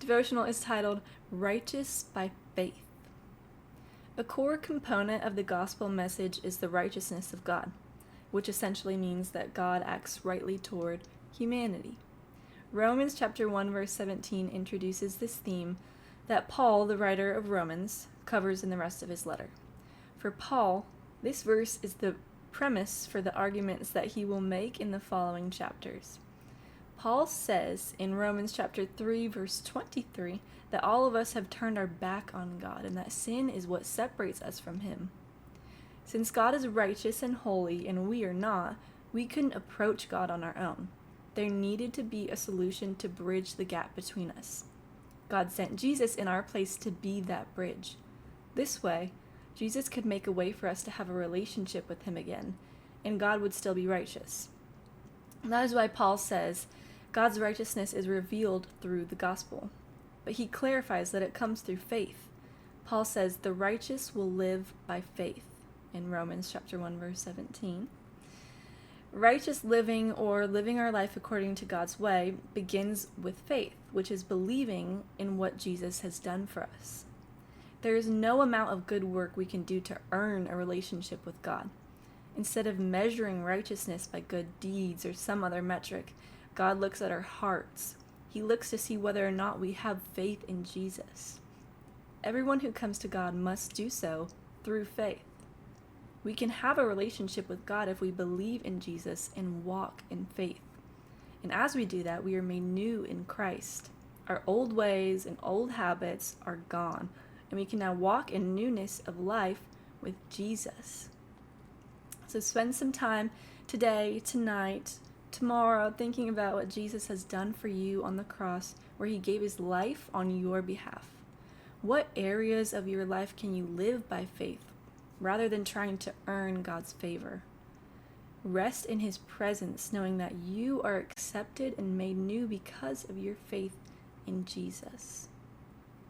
devotional is titled Righteous by Faith. A core component of the gospel message is the righteousness of God, which essentially means that God acts rightly toward humanity. Romans chapter 1 verse 17 introduces this theme that Paul, the writer of Romans, covers in the rest of his letter. For Paul, this verse is the premise for the arguments that he will make in the following chapters. Paul says in Romans chapter 3 verse 23 that all of us have turned our back on God and that sin is what separates us from him. Since God is righteous and holy and we are not, we couldn't approach God on our own. There needed to be a solution to bridge the gap between us. God sent Jesus in our place to be that bridge. This way, Jesus could make a way for us to have a relationship with him again, and God would still be righteous. And that is why Paul says God's righteousness is revealed through the gospel. But he clarifies that it comes through faith. Paul says the righteous will live by faith in Romans chapter 1 verse 17. Righteous living, or living our life according to God's way, begins with faith, which is believing in what Jesus has done for us. There is no amount of good work we can do to earn a relationship with God. Instead of measuring righteousness by good deeds or some other metric, God looks at our hearts. He looks to see whether or not we have faith in Jesus. Everyone who comes to God must do so through faith. We can have a relationship with God if we believe in Jesus and walk in faith. And as we do that, we are made new in Christ. Our old ways and old habits are gone, and we can now walk in newness of life with Jesus. So spend some time today, tonight, tomorrow, thinking about what Jesus has done for you on the cross, where he gave his life on your behalf. What areas of your life can you live by faith rather than trying to earn God's favor? Rest in his presence, knowing that you are accepted and made new because of your faith in Jesus.